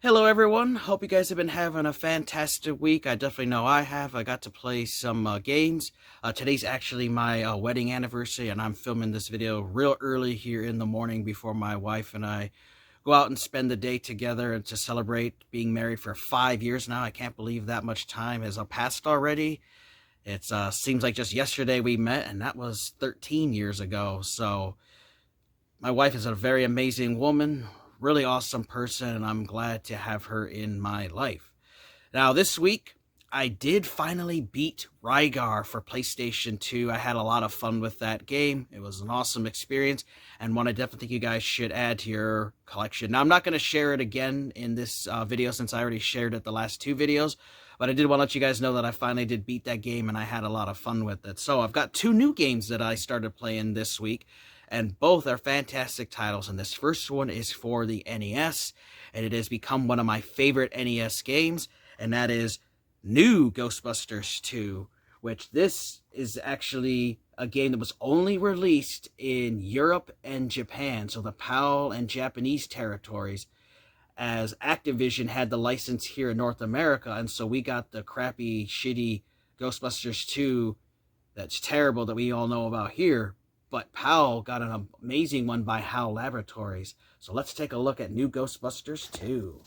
Hello everyone, hope you guys have been having a fantastic week. I definitely know I have. I got to play some games. Today's actually my wedding anniversary, and I'm filming this video real early here in the morning before my wife and I go out and spend the day together and to celebrate being married for 5 years now. I can't believe that much time has passed already. It seems like just yesterday we met, and that was 13 years ago. So my wife is a very amazing woman, really awesome person, and I'm glad to have her in my life. Now, this week, I did finally beat Rygar for PlayStation 2. I had a lot of fun with that game. It was an awesome experience, and one I definitely think you guys should add to your collection. Now, I'm not going to share it again in this video since I already shared it the last two videos, but I did want to let you guys know that I finally did beat that game, and I had a lot of fun with it. So I've got two new games that I started playing this week, and both are fantastic titles. And this first one is for the NES, and it has become one of my favorite NES games, and that is New Ghostbusters 2, which this is actually a game that was only released in Europe and Japan, so the PAL and Japanese territories, as Activision had the license here in North America, and so we got the crappy, shitty Ghostbusters 2 that's terrible that we all know about here. But PAL got an amazing one by HAL Laboratories. So let's take a look at New Ghostbusters 2.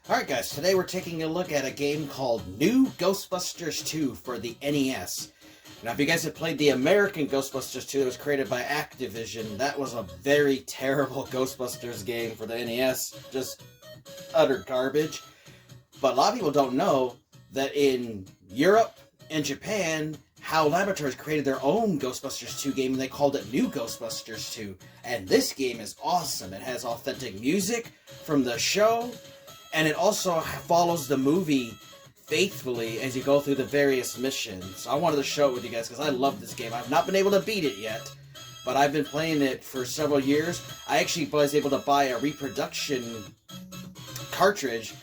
Alright guys, today we're taking a look at a game called New Ghostbusters 2 for the NES. Now if you guys have played the American Ghostbusters 2 that was created by Activision, that was a very terrible Ghostbusters game for the NES. Just utter garbage. But a lot of people don't know that in Europe and Japan, HAL Laboratories created their own Ghostbusters 2 game, and they called it New Ghostbusters 2. And this game is awesome. It has authentic music from the show, and it also follows the movie faithfully as you go through the various missions. I wanted to show it with you guys because I love this game. I've not been able to beat it yet, but I've been playing it for several years. I actually was able to buy a reproduction cartridge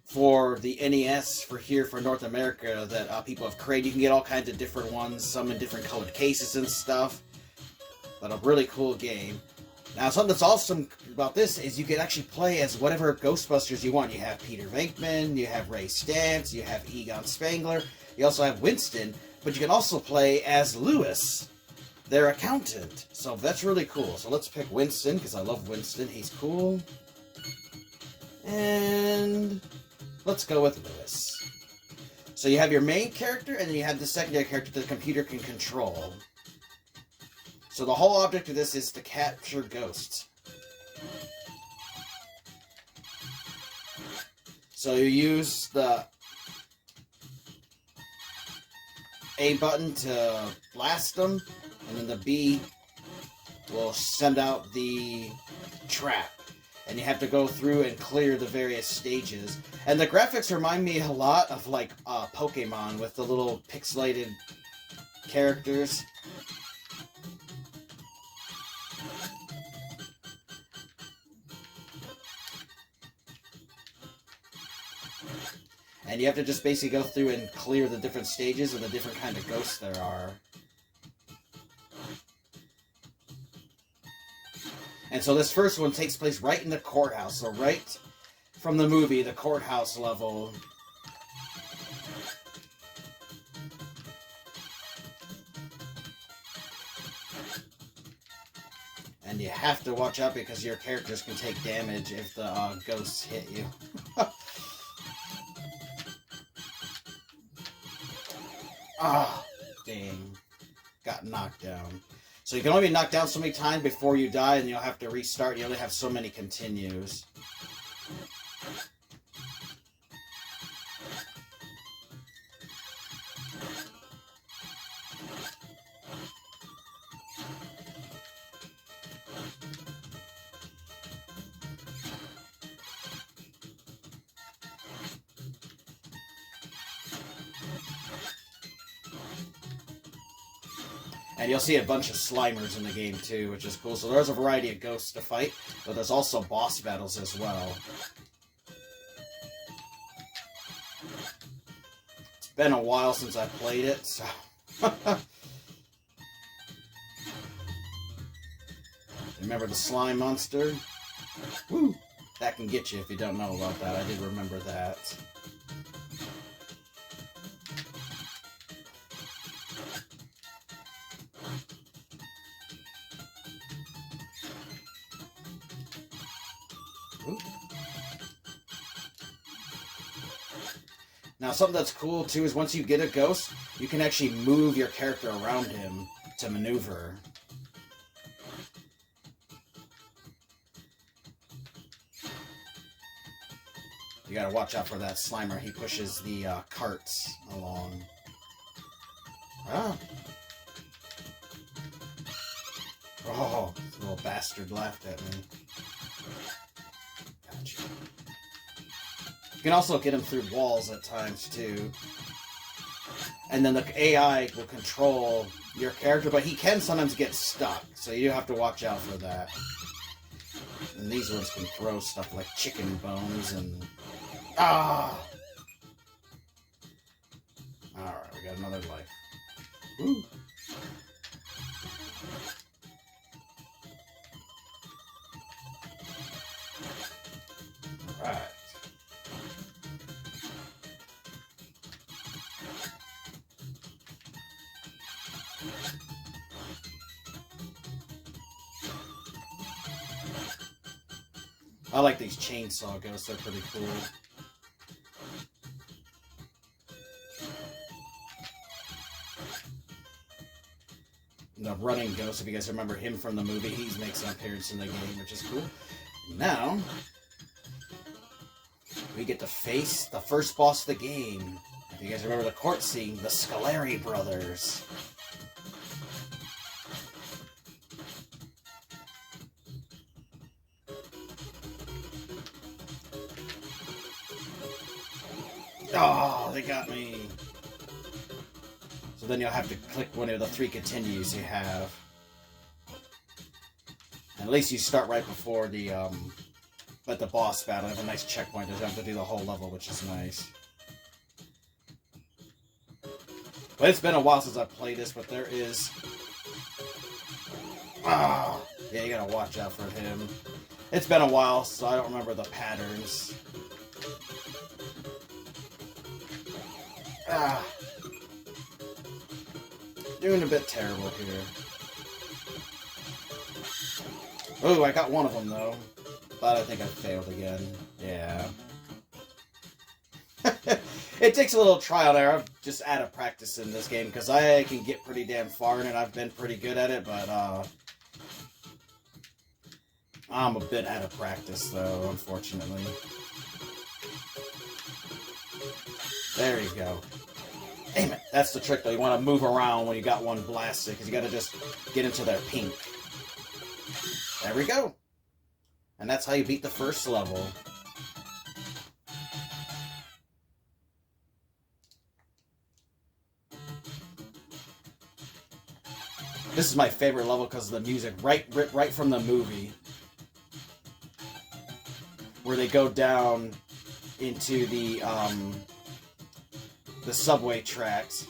for the NES for North America that people have created. You can get all kinds of different ones, some in different colored cases and stuff. But a really cool game. Now, something that's awesome about this is you can actually play as whatever Ghostbusters you want. You have Peter Venkman, you have Ray Stantz, you have Egon Spengler, you also have Winston, but you can also play as Lewis, their accountant. So that's really cool. So let's pick Winston, because I love Winston. He's cool. And let's go with Lewis. So you have your main character, and then you have the secondary character that the computer can control. So the whole object of this is to capture ghosts. So you use the A button to blast them, and then the B will send out the trap. And you have to go through and clear the various stages. And the graphics remind me a lot of, like, Pokemon with the little pixelated characters. And you have to just basically go through and clear the different stages of the different kind of ghosts there are. And so this first one takes place right in the courthouse. So right from the movie, the courthouse level. And you have to watch out because your characters can take damage if the ghosts hit you. Ah, dang. Got knocked down. So you can only be knocked down so many times before you die, and you'll have to restart. You only have so many continues. And you'll see a bunch of Slimers in the game too, which is cool. So there's a variety of ghosts to fight, but there's also boss battles as well. It's been a while since I played it, so... Remember the slime monster? Woo! That can get you if you don't know about that. I did remember that. Ooh. Now, something that's cool, too, is once you get a ghost, you can actually move your character around him to maneuver. You gotta watch out for that Slimer. He pushes the carts along. Ah. Oh, this little bastard laughed at me. Gotcha. You can also get him through walls at times, too. And then the AI will control your character, but he can sometimes get stuck, so you have to watch out for that. And these ones can throw stuff like chicken bones and... Ah! Alright, we got another life. Woo! Alright. I like these chainsaw ghosts, they're pretty cool. The running ghost, if you guys remember him from the movie, he makes an appearance in the game, which is cool. Now, we get to face the first boss of the game. If you guys remember the court scene, the Scaleri brothers. Oh, they got me. So then you'll have to click one of the 3 continues you have. And at least you start right before the, at the boss battle. You have a nice checkpoint. You don't have to do the whole level, which is nice. But it's been a while since I've played this, but there is... Ah! Yeah, you gotta watch out for him. It's been a while, so I don't remember the patterns. Ah! Doing a bit terrible here. Oh, I got one of them, though. But I think I failed again. Yeah. It takes a little trial and error. I'm just out of practice in this game, because I can get pretty damn far in it. I've been pretty good at it, but, I'm a bit out of practice, though, unfortunately. There you go. Damn it, that's the trick, though. You want to move around when you got one blasted, because you got to just get into their pink. There we go. And that's how you beat the first level. This is my favorite level because of the music, right from the movie. Where they go down into the subway tracks.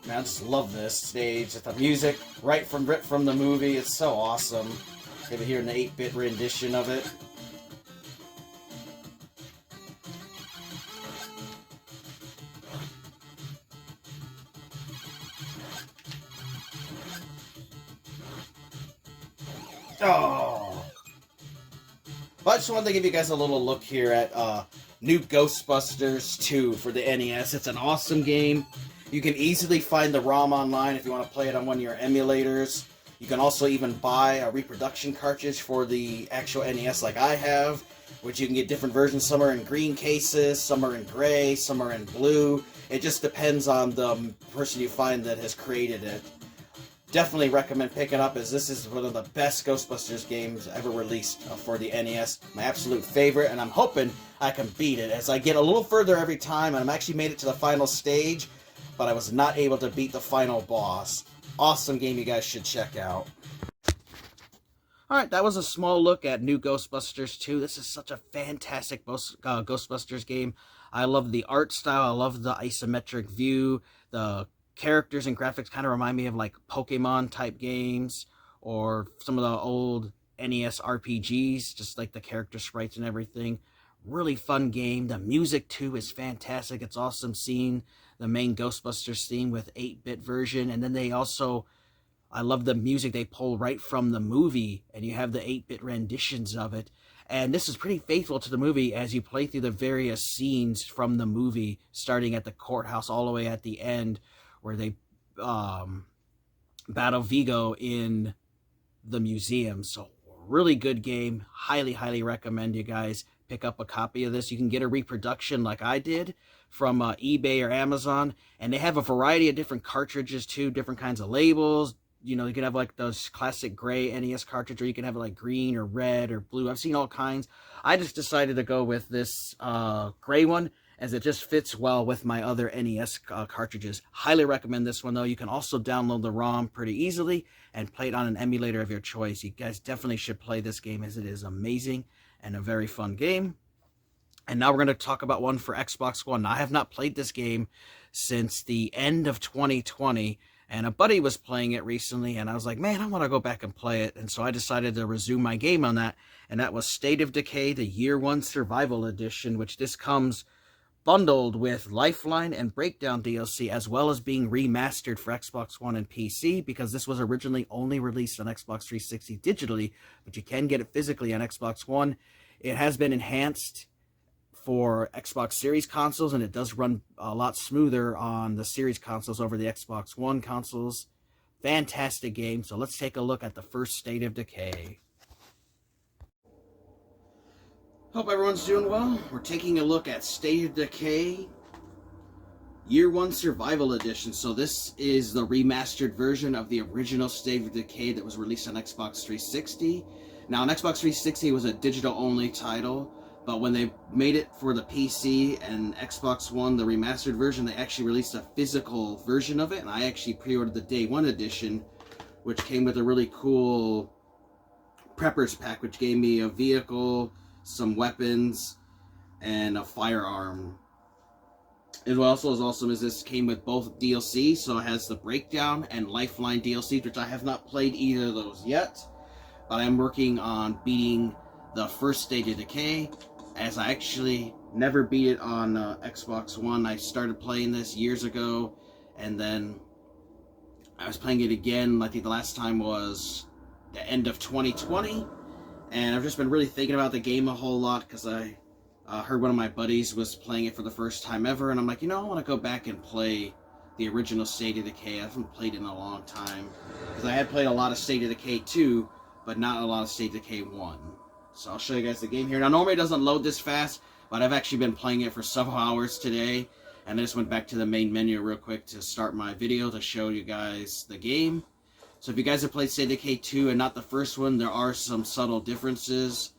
Man, I just love this stage. The music, right from the movie, it's so awesome. You can hear an 8-bit rendition of it. Oh! But I just wanted to give you guys a little look here at New Ghostbusters 2 for the NES. It's an awesome game. You can easily find the ROM online if you want to play it on one of your emulators. You can also even buy a reproduction cartridge for the actual NES like I have, which you can get different versions. Some are in green cases, some are in gray, some are in blue. It just depends on the person you find that has created it. Definitely recommend picking up, as this is one of the best Ghostbusters games ever released for the NES. My absolute favorite, and I'm hoping I can beat it as I get a little further every time, and I've actually made it to the final stage, but I was not able to beat the final boss. Awesome game you guys should check out. Alright, that was a small look at New Ghostbusters 2. This is such a fantastic Ghostbusters game. I love the art style, I love the isometric view, the characters and graphics kind of remind me of like Pokemon type games or some of the old NES RPGs, just like the character sprites and everything. Really fun game. The music too is fantastic. It's awesome seeing the main Ghostbusters theme with 8-bit version, and then they also, I love the music they pull right from the movie, and you have the 8-bit renditions of it. And this is pretty faithful to the movie as you play through the various scenes from the movie, starting at the courthouse all the way at the end, where they battle Vigo in the museum. So really good game. Highly, highly recommend you guys pick up a copy of this. You can get a reproduction like I did from eBay or Amazon, and they have a variety of different cartridges too, different kinds of labels. You know, you can have like those classic gray NES cartridge, or you can have it like green or red or blue. I've seen all kinds. I just decided to go with this gray one, as it just fits well with my other NES cartridges. Highly recommend this one though. You can also download the ROM pretty easily and play it on an emulator of your choice. You guys definitely should play this game, as it is amazing and a very fun game. And now we're going to talk about one for Xbox One. Now, I have not played this game since the end of 2020, and a buddy was playing it recently, and I was like, man, I want to go back and play it. And so I decided to resume my game on that, and that was State of Decay, the Year 1 Survival Edition, which this comes bundled with Lifeline and Breakdown DLC, as well as being remastered for Xbox One and PC, because this was originally only released on Xbox 360 digitally, but you can get it physically on Xbox One. It has been enhanced for Xbox Series consoles, and it does run a lot smoother on the Series consoles over the Xbox One consoles. Fantastic game. So let's take a look at the first State of Decay. Hope everyone's doing well. We're taking a look at State of Decay Year 1 Survival Edition. So this is the remastered version of the original State of Decay that was released on Xbox 360. Now, on Xbox 360, it was a digital-only title, but when they made it for the PC and Xbox One, the remastered version, they actually released a physical version of it, and I actually pre-ordered the Day 1 edition, which came with a really cool Preppers Pack, which gave me a vehicle, some weapons, and a firearm. And what also is awesome is this came with both DLC, so it has the Breakdown and Lifeline DLC, which I have not played either of those yet, but I'm working on beating the first State of Decay, as I actually never beat it on Xbox One. I started playing this years ago, and then I was playing it again. I think the last time was the end of 2020, and I've just been really thinking about the game a whole lot, because I heard one of my buddies was playing it for the first time ever, and I'm like, you know, I want to go back and play the original State of Decay. I haven't played it in a long time, because I had played a lot of State of Decay 2, but not a lot of State of Decay 1. So I'll show you guys the game here. Now, normally it doesn't load this fast, but I've actually been playing it for several hours today, and I just went back to the main menu real quick to start my video to show you guys the game. So if you guys have played State of Decay 2 and not the first one, there are some subtle differences.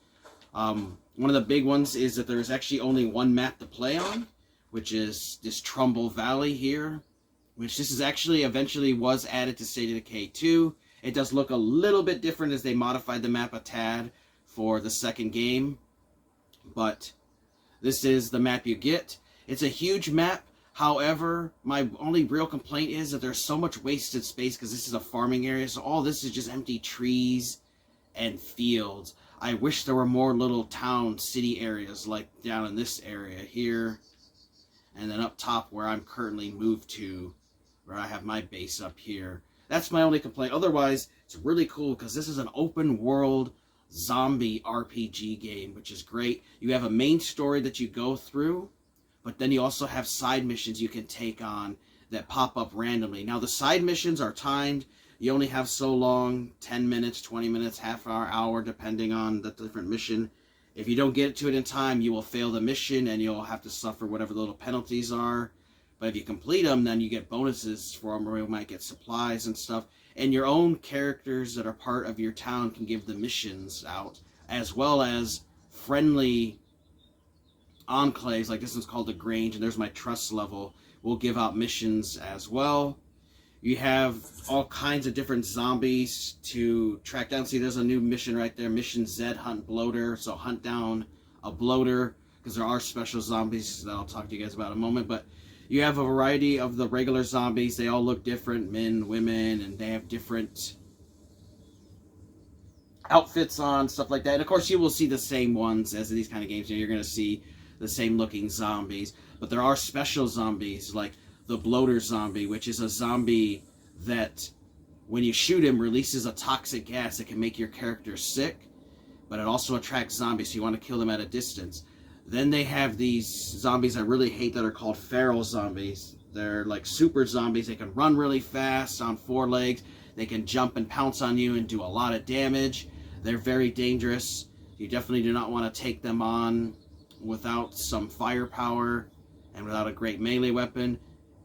One of the big ones is that there's actually only one map to play on, which is this Trumbull Valley here, which this is actually eventually was added to State of Decay 2. It does look a little bit different as they modified the map a tad for the second game, but this is the map you get. It's a huge map. However, my only real complaint is that there's so much wasted space, because this is a farming area, so all this is just empty trees and fields. I wish there were more little town, city areas like down in this area here, and then up top where I'm currently moved to, where I have my base up here. That's my only complaint. Otherwise, it's really cool, because this is an open world zombie RPG game, which is great. You have a main story that you go through, but then you also have side missions you can take on that pop up randomly. Now, the side missions are timed. You only have so long, 10 minutes, 20 minutes, half hour, depending on the different mission. If you don't get to it in time, you will fail the mission, and you'll have to suffer whatever the little penalties are. But if you complete them, then you get bonuses for them, or you might get supplies and stuff. And your own characters that are part of your town can give the missions out, as well as friendly enclaves, like this one's called the Grange, and there's my trust level, will give out missions as well. You have all kinds of different zombies to track down. See, there's a new mission right there, Mission Z, Hunt Bloater. So hunt down a bloater, because there are special zombies that I'll talk to you guys about in a moment. But You have a variety of the regular zombies. They all look different, men, women, and they have different outfits on, stuff like that. And of course, you will see the same ones as in these kind of games. You're going to see the same looking zombies. But there are special zombies, like the bloater zombie, which is a zombie that, when you shoot him, releases a toxic gas that can make your character sick, but it also attracts zombies, so you want to kill them at a distance. Then they have these zombies I really hate that are called feral zombies. They're like super zombies. They can run really fast on 4 legs. They can jump and pounce on you and do a lot of damage. They're very dangerous. You definitely do not want to take them on without some firepower and without a great melee weapon.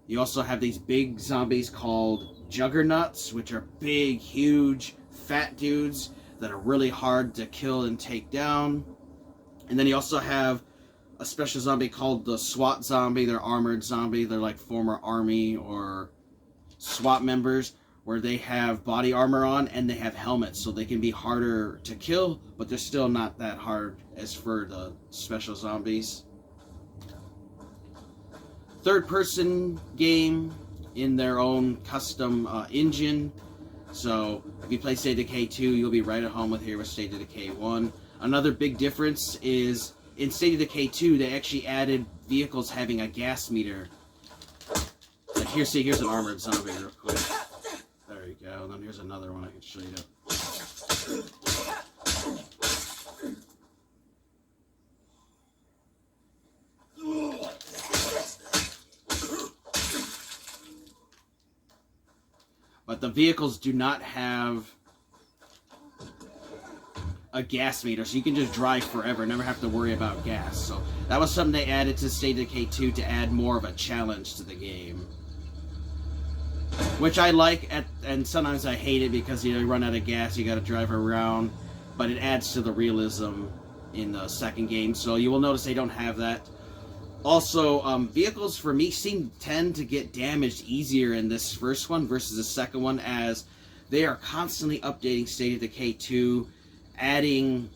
You also have these big zombies called juggernauts, which are big, huge, fat dudes that are really hard to kill and take down. And then you also have a special zombie called the SWAT zombie. They're armored zombie. They're like former army or SWAT members, where they have body armor on and they have helmets, so they can be harder to kill, but they're still not that hard as for the special zombies. Third-person game in their own custom engine. So if you play State of Decay 2, you'll be right at home with here with State of Decay 1. Another big difference is in State of Decay 2, they actually added vehicles having a gas meter. Like here's an armored zombie real quick. There you go. And then here's another one I can show you. But the vehicles do not have a gas meter, so you can just drive forever, never have to worry about gas. So that was something they added to State of Decay 2 to add more of a challenge to the game, which I like, and sometimes I hate it because you run out of gas, you got to drive around, but it adds to the realism in the second game. So you will notice they don't have that. Also, vehicles for me tend to get damaged easier in this first one versus the second one, as they are constantly updating State of Decay 2, adding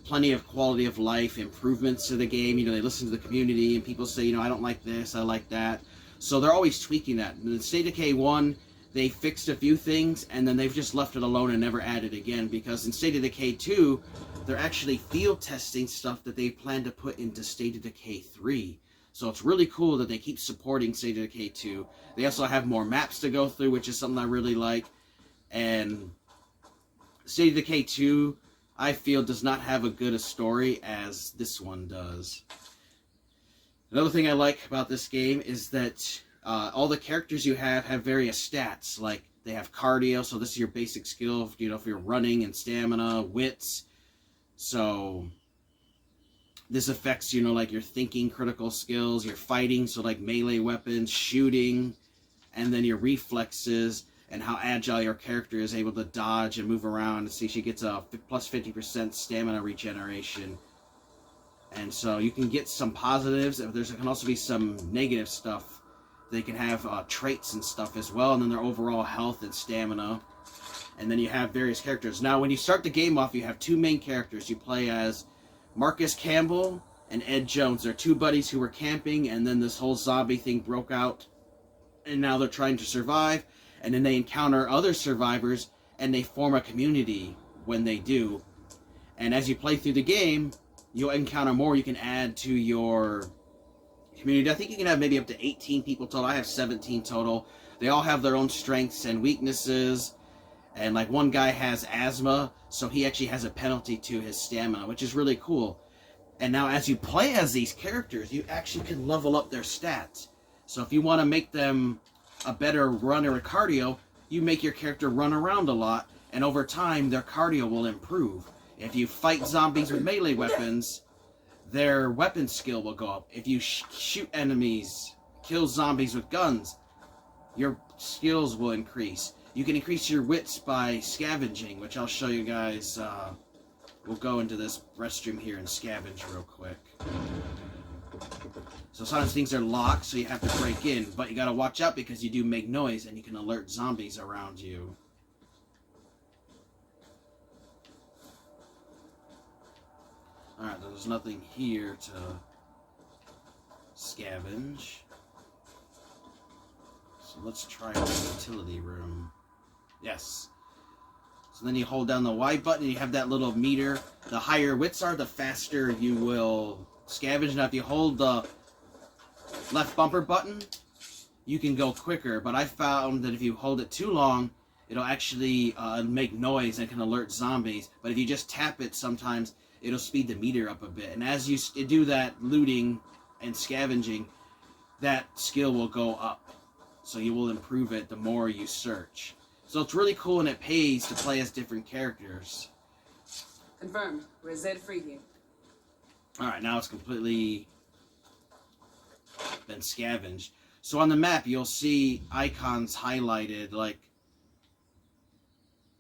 plenty of quality of life improvements to the game. You know, they listen to the community and people say, you know, I don't like this, I like that. So they're always tweaking that. In State of Decay 1, they fixed a few things and then they've just left it alone and never added again, because in State of Decay 2, they're actually field testing stuff that they plan to put into State of Decay 3. So it's really cool that they keep supporting State of Decay 2. They also have more maps to go through, which is something I really like. And State of Decay 2, I feel, does not have as good a story as this one does. Another thing I like about this game is that all the characters you have various stats. Like, they have cardio, so this is your basic skill, you know, if you're running, and stamina, wits. So this affects, you know, like your thinking, critical skills, your fighting, so like melee weapons, shooting, and then your reflexes, and how agile your character is able to dodge and move around. See, she gets a plus 50% stamina regeneration. And so you can get some positives. There can also be some negative stuff. They can have traits and stuff as well, and then their overall health and stamina. And then you have various characters. Now, when you start the game off, you have 2 main characters. You play as Marcus Campbell and Ed Jones. They're 2 buddies who were camping, and then this whole zombie thing broke out. And now they're trying to survive. And then they encounter other survivors, and they form a community when they do. And as you play through the game, you'll encounter more you can add to your community. I think you can have maybe up to 18 people total. I have 17 total. They all have their own strengths and weaknesses. And like one guy has asthma, so he actually has a penalty to his stamina, which is really cool. And now as you play as these characters, you actually can level up their stats. So if you want to make them a better runner or cardio, you make your character run around a lot, and over time their cardio will improve. If you fight zombies with melee weapons, their weapon skill will go up. If you shoot enemies, kill zombies with guns, your skills will increase. You can increase your wits by scavenging, which I'll show you guys. We'll go into this restroom here and scavenge real quick. So sometimes things are locked, so you have to break in. But you gotta watch out because you do make noise and you can alert zombies around you. Alright, there's nothing here to scavenge. So let's try the utility room. Yes. So then you hold down the Y button and you have that little meter. The higher widths are, the faster you will scavenge. Now if you hold the left bumper button, you can go quicker. But I found that if you hold it too long, it'll actually make noise and can alert zombies. But if you just tap it sometimes, it'll speed the meter up a bit. And as you do that looting and scavenging, that skill will go up. So you will improve it the more you search. So it's really cool and it pays to play as different characters. Confirmed. We're Zeta free here. Alright, now it's completely been scavenged. So on the map, you'll see icons highlighted, like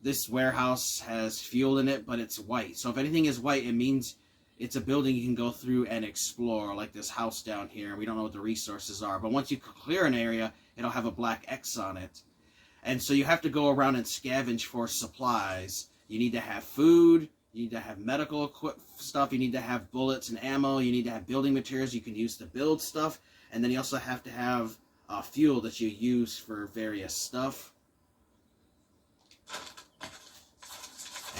this warehouse has fuel in it, but it's white. So if anything is white, it means it's a building you can go through and explore, like this house down here. We don't know what the resources are, but once you clear an area, it'll have a black X on it. And so you have to go around and scavenge for supplies. You need to have food, you need to have medical stuff, you need to have bullets and ammo, you need to have building materials you can use to build stuff, and then you also have to have fuel that you use for various stuff.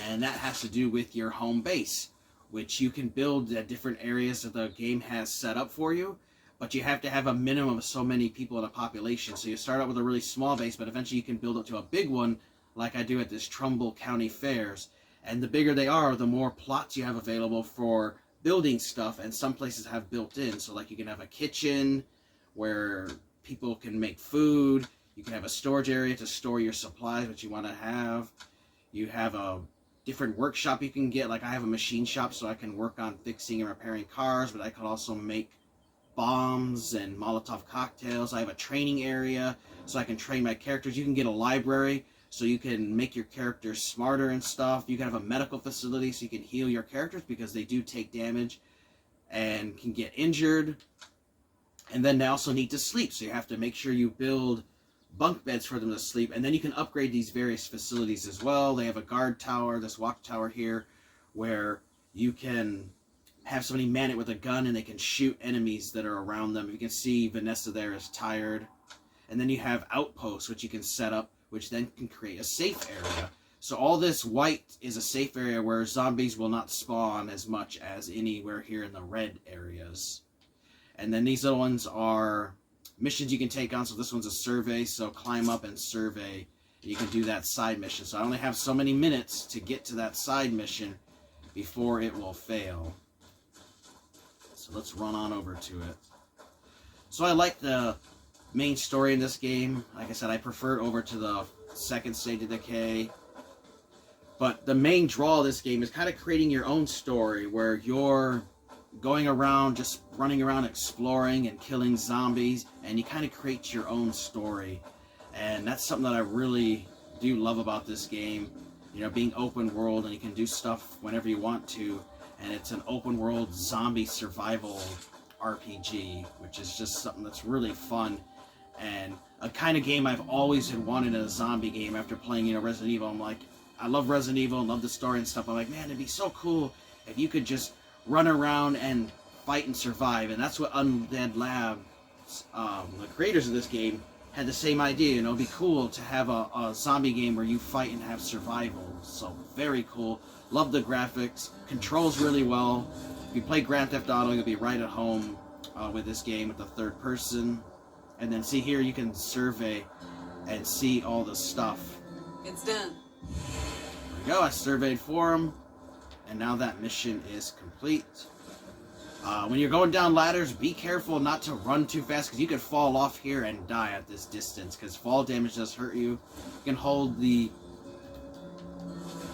And that has to do with your home base, which you can build at different areas that the game has set up for you. But you have to have a minimum of so many people in a population. So you start out with a really small base, but eventually you can build up to a big one, like I do at this Trumbull County Fairs. And the bigger they are, the more plots you have available for building stuff. And some places have built-in. So like you can have a kitchen where people can make food. You can have a storage area to store your supplies, which you want to have. You have a different workshop you can get. Like I have a machine shop, so I can work on fixing and repairing cars, but I can also make bombs and Molotov cocktails. I have a training area, so I can train my characters. You can get a library, so you can make your characters smarter and stuff. You can have a medical facility, so you can heal your characters, because they do take damage and can get injured. And then they also need to sleep, so you have to make sure you build bunk beds for them to sleep. And then you can upgrade these various facilities as well. They have a guard tower, this watchtower here, where you can have somebody man it with a gun and they can shoot enemies that are around them. You can see Vanessa there is tired. And then you have outposts, which you can set up, which then can create a safe area. So all this white is a safe area where zombies will not spawn as much as anywhere here in the red areas. And then these little ones are missions you can take on. So this one's a survey, so climb up and survey. You can do that side mission. So I only have so many minutes to get to that side mission before it will fail. So let's run on over to it. So I like the main story in this game. Like I said, I prefer it over to the second State of Decay. But the main draw of this game is kind of creating your own story where you're going around, just running around exploring and killing zombies, and you kind of create your own story. And that's something that I really do love about this game. You know, being open world, and you can do stuff whenever you want to. And it's an open world zombie survival RPG, which is just something that's really fun. And a kind of game I've always had wanted in a zombie game after playing, you know, Resident Evil. I'm like, I love Resident Evil and love the story and stuff. I'm like, man, it'd be so cool if you could just run around and fight and survive. And that's what Undead Labs, the creators of this game, had the same idea. You know, it'd be cool to have a zombie game where you fight and have survival. So very cool. Love the graphics. Controls really well. If you play Grand Theft Auto, you'll be right at home with this game with the third person. And then see here, you can survey and see all the stuff. It's done. There we go. I surveyed for him. And now that mission is complete. When you're going down ladders, be careful not to run too fast, because you could fall off here and die at this distance, because fall damage does hurt you. You can hold the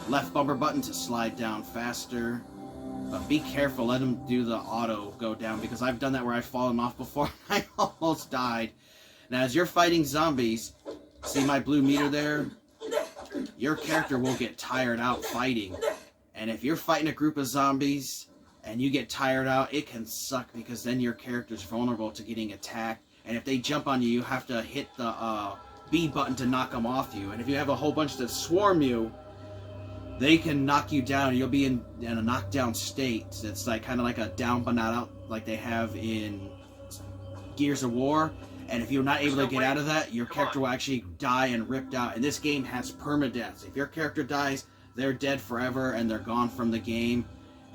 left bumper button to slide down faster. But be careful, let them do the auto go down, because I've done that where I've fallen off before and I almost died. Now as you're fighting zombies, see my blue meter there? Your character will get tired out fighting. And if you're fighting a group of zombies and you get tired out, it can suck, because then your character's vulnerable to getting attacked. And if they jump on you, you have to hit the B button to knock them off you. And if you have a whole bunch that swarm you, they can knock you down. You'll be in a knockdown state. It's like kind of like a down but not out, like they have in Gears of War. And if you're not able to get out of that, your character will actually die and ripped out. And this game has permadeath. If your character dies, they're dead forever and they're gone from the game.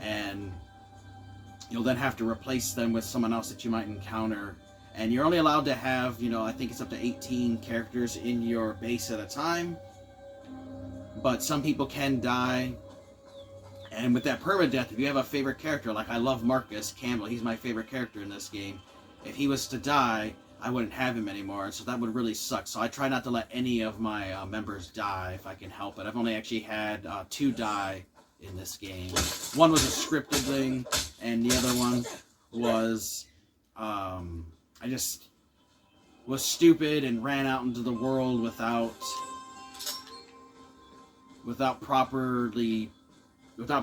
And you'll then have to replace them with someone else that you might encounter. And you're only allowed to have, I think it's up to 18 characters in your base at a time. But some people can die. And with that permadeath, if you have a favorite character, like I love Marcus Campbell, he's my favorite character in this game. If he was to die, I wouldn't have him anymore, and so that would really suck. So I try not to let any of my members die if I can help it. I've only actually had 2 die in this game. One was a scripted thing, and the other one was I just was stupid and ran out into the world without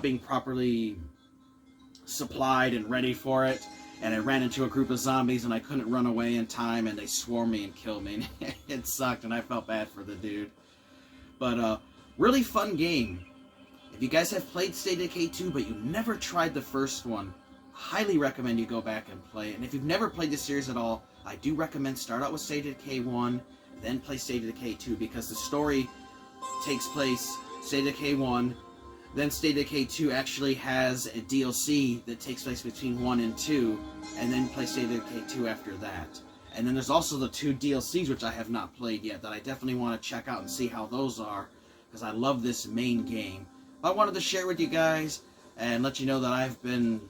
being properly supplied and ready for it. And I ran into a group of zombies and I couldn't run away in time and they swarmed me and killed me. And it sucked and I felt bad for the dude. But really fun game. If you guys have played State of Decay 2 but you never tried the first one, highly recommend you go back and play it. And if you've never played this series at all, I do recommend start out with State of Decay 1, then play State of Decay 2, because the story takes place State of Decay 1, then State of Decay 2 actually has a DLC that takes place between 1 and 2, and then play State of Decay 2 after that. And then there's also the 2 DLCs, which I have not played yet, that I definitely want to check out and see how those are, because I love this main game. But I wanted to share with you guys and let you know that I've been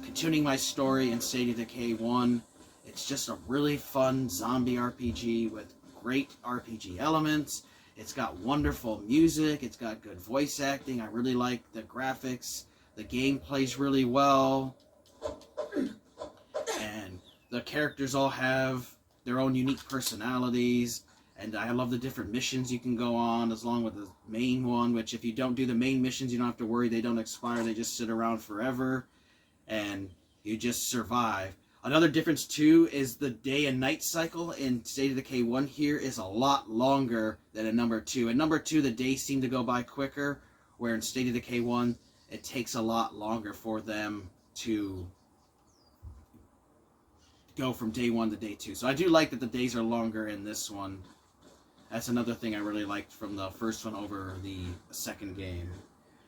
continuing my story in State of Decay 1. It's just a really fun zombie RPG with great RPG elements. It's got wonderful music. It's got good voice acting. I really like the graphics. The game plays really well. And the characters all have their own unique personalities. And I love the different missions you can go on, as long with the main one, which if you don't do the main missions, you don't have to worry. They don't expire. They just sit around forever. And you just survive. Another difference, too, is the day and night cycle in State of Decay 1 here is a lot longer than in number 2. In number 2, the days seem to go by quicker, where in State of Decay 1, it takes a lot longer for them to go from day 1 to day 2. So I do like that the days are longer in this one. That's another thing I really liked from the first one over the second game.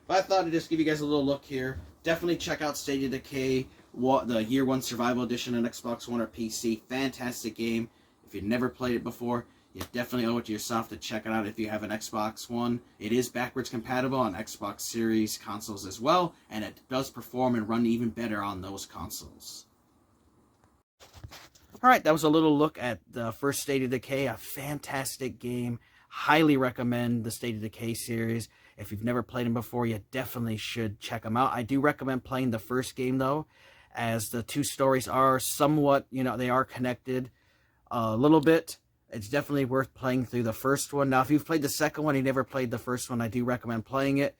But I thought I'd just give you guys a little look here. Definitely check out State of Decay, the Year 1 Survival Edition on Xbox One or PC. Fantastic game. If you've never played it before, you definitely owe it to yourself to check it out if you have an Xbox One. It is backwards compatible on Xbox Series consoles as well, and it does perform and run even better on those consoles. Alright, that was a little look at the first State of Decay, a fantastic game. Highly recommend the State of Decay series. If you've never played them before, you definitely should check them out. I do recommend playing the first game, though, as the 2 stories are somewhat, they are connected a little bit. It's definitely worth playing through the first one. Now, if you've played the second one, you never played the first one, I do recommend playing it.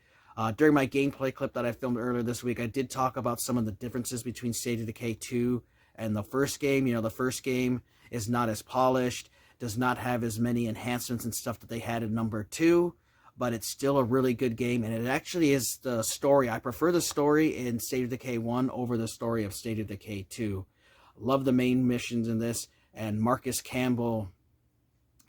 During my gameplay clip that I filmed earlier this week, I did talk about some of the differences between State of Decay 2 and the first game. The first game is not as polished, does not have as many enhancements and stuff that they had in number 2, but it's still a really good game, and it actually is the story. I prefer the story in State of Decay 1 over the story of State of Decay 2. Love the main missions in this, and Marcus Campbell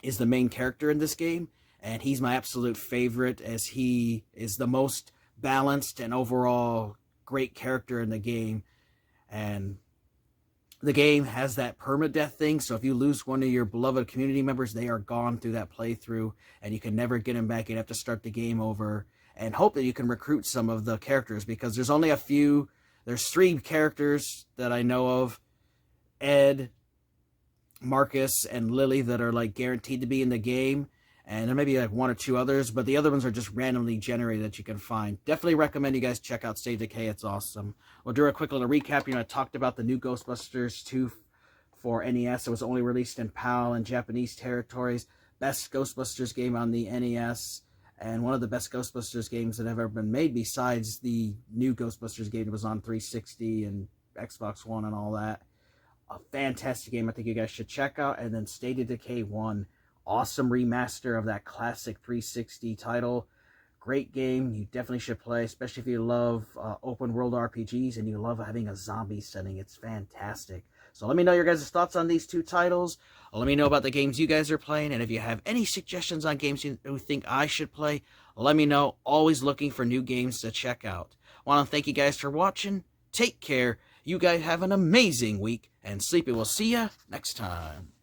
is the main character in this game, and he's my absolute favorite, as he is the most balanced and overall great character in the game. And the game has that permadeath thing, so if you lose one of your beloved community members, they are gone through that playthrough, and you can never get them back. You'd have to start the game over and hope that you can recruit some of the characters, because there's only a few. There's 3 characters that I know of, Ed, Marcus, and Lily, that are like guaranteed to be in the game, and there may be like 1 or 2 others, but the other ones are just randomly generated that you can find. Definitely recommend you guys check out State of Decay. It's awesome. We'll do a quick little recap. I talked about the new Ghostbusters 2 for NES. It was only released in PAL and Japanese territories. Best Ghostbusters game on the NES, and one of the best Ghostbusters games that have ever been made, besides the new Ghostbusters game that was on 360 and Xbox One and all that. A fantastic game I think you guys should check out. And then State of Decay 1. Awesome remaster of that classic 360 title. Great game. You definitely should play, especially if you love open world RPGs and you love having a zombie setting. It's fantastic. So let me know your guys' thoughts on these two titles. Let me know about the games you guys are playing, and if you have any suggestions on games you think I should play, let me know. Always looking for new games to check out. I want to thank you guys for watching. Take care. You guys have an amazing week, and Sleepy will see ya next time.